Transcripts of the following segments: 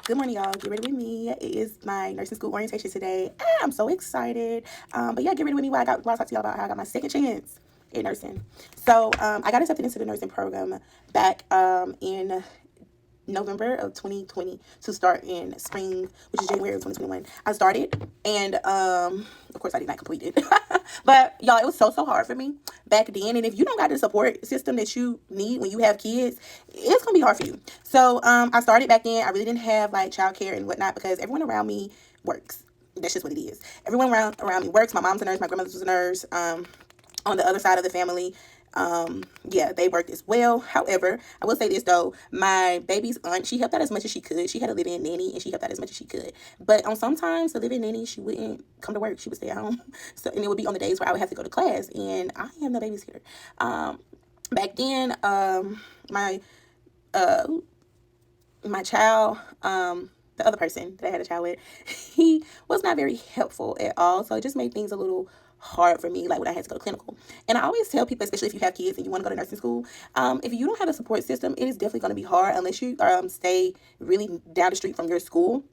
Good morning, y'all. Get ready with me. It is my nursing school orientation today. I'm so excited. But yeah, get ready with me while I talk to y'all about how I got my second chance in nursing. So I got accepted into the nursing program back in November of 2020 to start in spring, which is January of 2021. I started, and of course I did not complete it. But y'all, it was so hard for me back then. And if you don't got the support system that you need when you have kids, it's gonna be hard for you. So I started back then. I really didn't have like childcare and whatnot because everyone around me works. That's just what it is. Everyone around me works. My mom's a nurse. My grandmother was a nurse. On the other side of the family, yeah, they worked as well. However, I will say this though, my baby's aunt, she helped out as much as she could. She had a live-in nanny and she helped out as much as she could. But on sometimes the live-in nanny, she wouldn't come to work. She would stay at home. So, and it would be on the days where I would have to go to class, and I am the babysitter. Back then, uh my child, the other person that I had a child with, he was not very helpful at all. So it just made things a little hard for me, like when I had to go to clinical. And I always tell people, especially if you have kids and you want to go to nursing school, if you don't have a support system, it is definitely going to be hard unless you stay really down the street from your school.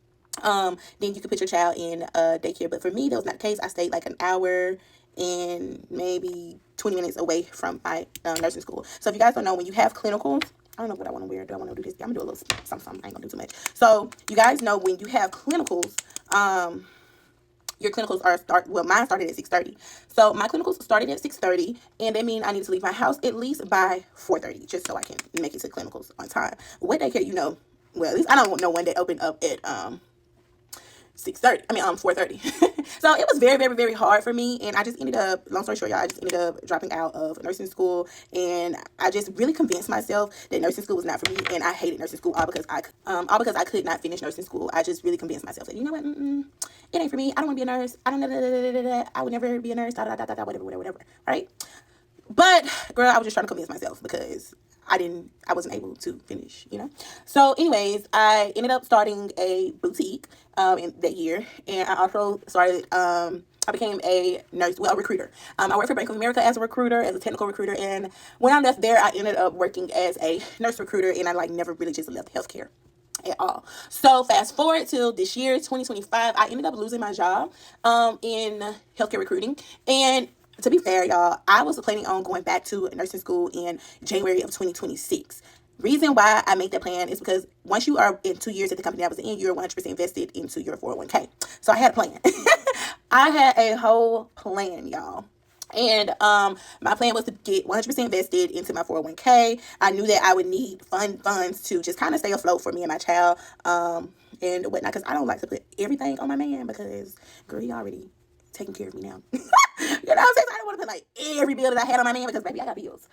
Then you could put your child in daycare. But for me, that was not the case. I stayed like an hour and maybe 20 minutes away from my nursing school. So if you guys don't know, when you have clinicals, I don't know what I want to wear. Do I want to do this? I'm going to do a little something. I ain't going to do too much. So you guys know when you have clinicals, your clinicals mine started at 6:30. So my clinicals started at 6:30, and that means I need to leave my house at least by 4:30, just so I can make it to clinicals on time. What daycare, well, at least I don't know one that opened up at 4:30. So it was very, very, very hard for me. And I just ended up, long story short, y'all, I just ended up dropping out of nursing school. And I just really convinced myself that nursing school was not for me. And I hated nursing school all because I could not finish nursing school. I just really convinced myself that, you know what, it ain't for me. I don't want to be a nurse. I would never be a nurse, whatever, right? But girl, I was just trying to convince myself because I wasn't able to finish, So anyways, I ended up starting a boutique in that year, and I also started I became a nurse, a recruiter. I worked for Bank of America as a recruiter, as a technical recruiter, and when I left there, I ended up working as a nurse recruiter, and I never really just left healthcare at all. So fast forward till this year, 2025, I ended up losing my job in healthcare recruiting. And to be fair, y'all, I was planning on going back to nursing school in January of 2026. Reason why I made that plan is because once you are in 2 years at the company I was in, you're 100% invested into your 401k. So I had a plan. I had a whole plan, y'all. And my plan was to get 100% invested into my 401k. I knew that I would need funds to just kind of stay afloat for me and my child and whatnot, because I don't like to put everything on my man because, girl, he already taking care of me now. You know what I'm saying? I don't want to put like every bill that I had on my man because, baby, I got bills.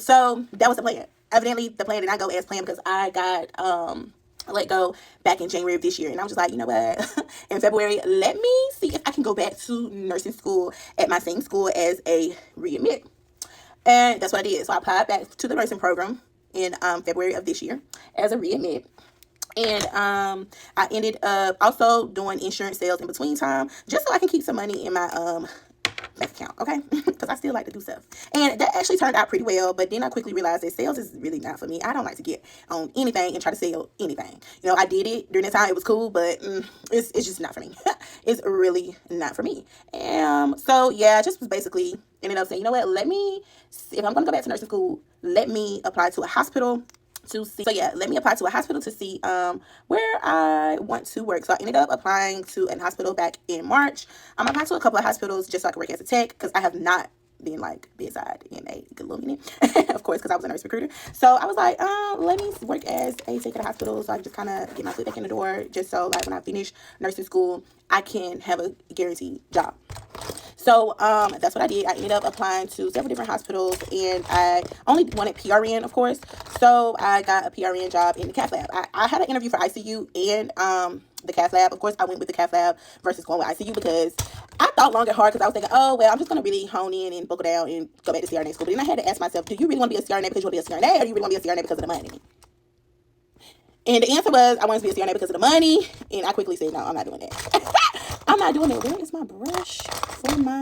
So that was the plan. Evidently, the plan did not go as planned because I got let go back in January of this year. And I was just like, you know what? In February, let me see if I can go back to nursing school at my same school as a readmit. And that's what I did. So I applied back to the nursing program in February of this year as a readmit. And I ended up also doing insurance sales in between time, just so I can keep some money in my bank account, okay? Because I still like to do stuff. And that actually turned out pretty well, but then I quickly realized that sales is really not for me. I don't like to get on anything and try to sell anything. I did it during that time. It was cool, but it's just not for me. It's really not for me. So yeah, I just was basically ended up saying, you know what, if I'm going to go back to nursing school, let me apply to a hospital to see. So yeah, let me apply to a hospital to see where I want to work. So I ended up applying to a hospital back in March. I applied to a couple of hospitals just so I could work as a tech because I have not been like bedside in a good little minute. Of course, because I was a nurse recruiter. So I was like, let me work as a tech at a hospital so I can just kind of get my foot back in the door, just so like when I finish nursing school, I can have a guaranteed job. So that's what I did. I ended up applying to several different hospitals, and I only wanted PRN, of course. So I got a PRN job in the cath lab. I had an interview for ICU and the cath lab. Of course, I went with the cath lab versus going with ICU because I thought long and hard because I was thinking, oh, well, I'm just going to really hone in and buckle down and go back to CRNA school. But then I had to ask myself, do you really want to be a CRNA because you want to be a CRNA, or do you really want to be a CRNA because of the money? And the answer was, I wanted to be a CRNA because of the money. And I quickly said, no, I'm not doing that. I'm not doing it. Where is my brush for my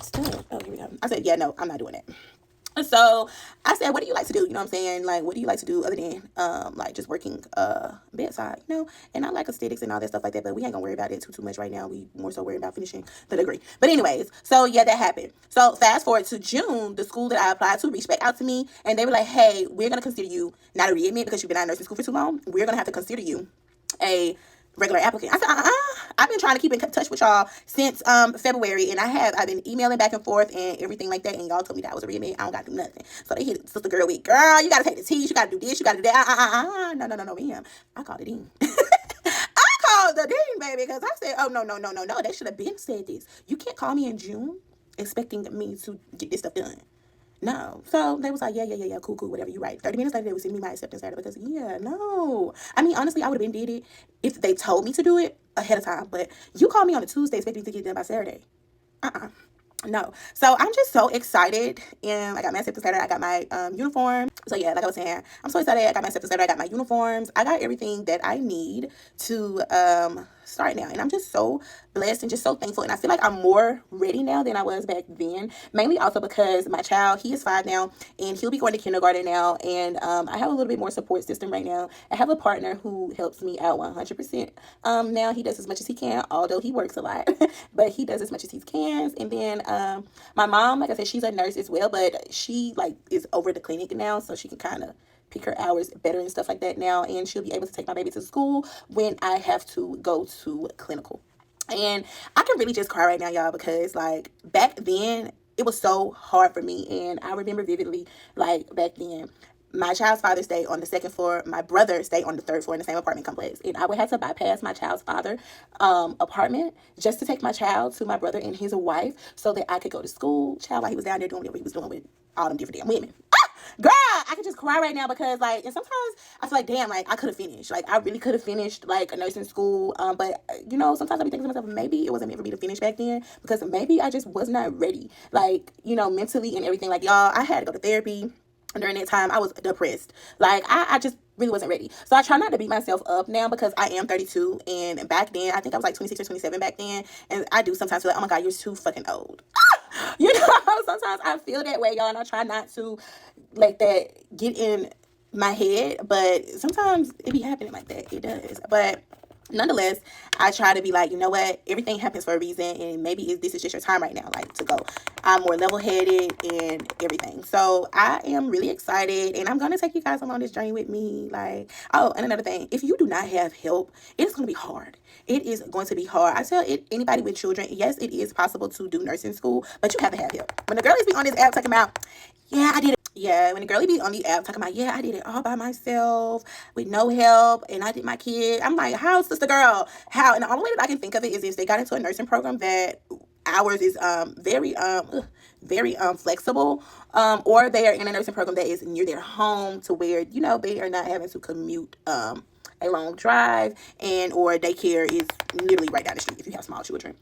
stuff? Oh, here we go. I said, yeah, no, I'm not doing it. So I said, what do you like to do? You know what I'm saying? Like, what do you like to do other than like just working bedside, you know? And I like aesthetics and all that stuff like that, but we ain't gonna worry about it too much right now. We more so worry about finishing the degree. But anyways, so yeah, that happened. So fast forward to June, the school that I applied to reached back out to me, and they were like, hey, we're gonna consider you not a readmit because you've been out of nursing school for too long. We're gonna have to consider you a regular applicant. I said, I've been trying to keep in touch with y'all since February, and I've been emailing back and forth and everything like that, and y'all told me that I was a readmit. I don't gotta do nothing. So they hit sister girl week. Girl, you gotta take the tests, you gotta do this, you gotta do that. No, ma'am. I called it in. I called the dean, baby, because I said, oh, no. They should have been said this. You can't call me in June expecting me to get this stuff done. No. So they was like, yeah, cool, whatever, you right. 30 minutes later, they would send me my acceptance letter because, yeah, no. I mean, honestly, I would have been did it if they told me to do it ahead of time. But you called me on a Tuesday expecting me to get it done by Saturday. No. So I'm just so excited. And I got my acceptance letter. I got my uniform. So yeah, like I was saying, I'm so excited. I got my acceptance letter. I got my uniforms. I got everything that I need to start now. And I'm just so blessed and just so thankful. And I feel like I'm more ready now than I was back then. Mainly also because my child, he is 5 now, and he'll be going to kindergarten now. And I have a little bit more support system right now. I have a partner who helps me out 100%. Now he does as much as he can, although he works a lot, but he does as much as he can. And then my mom, like I said, she's a nurse as well, but she like is over the clinic now, so she can kind of pick her hours better and stuff like that now, and she'll be able to take my baby to school when I have to go to clinical. And I can really just cry right now, y'all, because like back then it was so hard for me. And I remember vividly, like back then, my child's father stayed on the second floor. My brother stayed on the third floor in the same apartment complex. And I would have to bypass my child's father apartment just to take my child to my brother and his wife so that I could go to school. Child, while he was down there doing whatever he was doing with all them different damn women. Girl, I could just cry right now because like, and sometimes I feel like, damn, like I could have finished. Like I really could have finished like a nursing school. But you know, sometimes I be thinking to myself, maybe it wasn't meant for me to finish back then because maybe I just was not ready. Like, you know, mentally and everything. Like y'all, I had to go to therapy. During that time, I was depressed. Like, I just really wasn't ready. So I try not to beat myself up now because I am 32. And back then, I think I was like 26 or 27 back then. And I do sometimes feel like, oh my God, you're too fucking old. You know, sometimes I feel that way, y'all. And I try not to let that get in my head. But sometimes it be happening like that. It does. But nonetheless, I try to be like, you know what, everything happens for a reason, and maybe this is just your time right now, like to go. I'm more level-headed and everything. So I am really excited, and I'm going to take you guys along this journey with me. Like, oh, and another thing, if you do not have help, it's going to be hard. It is going to be hard. I tell anybody with children, yes, it is possible to do nursing school, but you have to have help. When the girlies be on this app talking about, yeah, I did it. Yeah, when the girlie be on the app talking about, yeah, I did it all by myself with no help, and I did my kid. I'm like, how, sister girl? How? And the only way that I can think of it is if they got into a nursing program that ours is very flexible, or they are in a nursing program that is near their home to where, you know, they are not having to commute a long drive, and or daycare is literally right down the street if you have small children.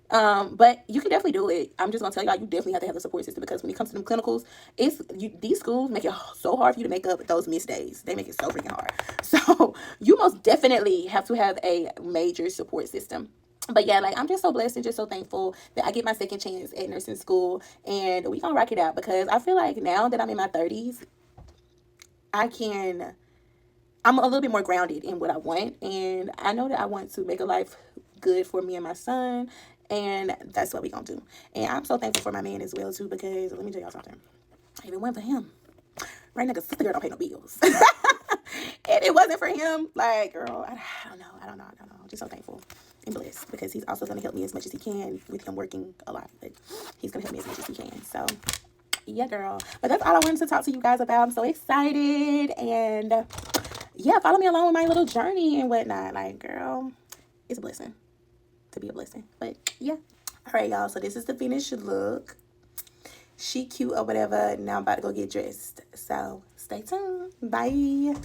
But you can definitely do it. I'm just gonna tell y'all, you definitely have to have a support system because when it comes to them clinicals, these schools make it so hard for you to make up those missed days. They make it so freaking hard. So you most definitely have to have a major support system. But yeah, like I'm just so blessed and just so thankful that I get my second chance at nursing school, and we gonna rock it out because I feel like now that I'm in my 30s, I'm a little bit more grounded in what I want, and I know that I want to make a life good for me and my son, and that's what we gonna do. And I'm so thankful for my man as well too, because let me tell y'all something. If it wasn't for him, right, nigga, sister girl don't pay no bills. And it wasn't for him, like, girl, I don't know. I'm just so thankful and blessed because he's also gonna help me as much as he can with him working a lot, but he's gonna help me as much as he can. So yeah, girl. But that's all I wanted to talk to you guys about. I'm so excited, and yeah, follow me along with my little journey and whatnot. Like, girl, it's a blessing to be a blessing. But yeah. All right, y'all. So this is the finished look. She cute or whatever. Now I'm about to go get dressed. So stay tuned. Bye.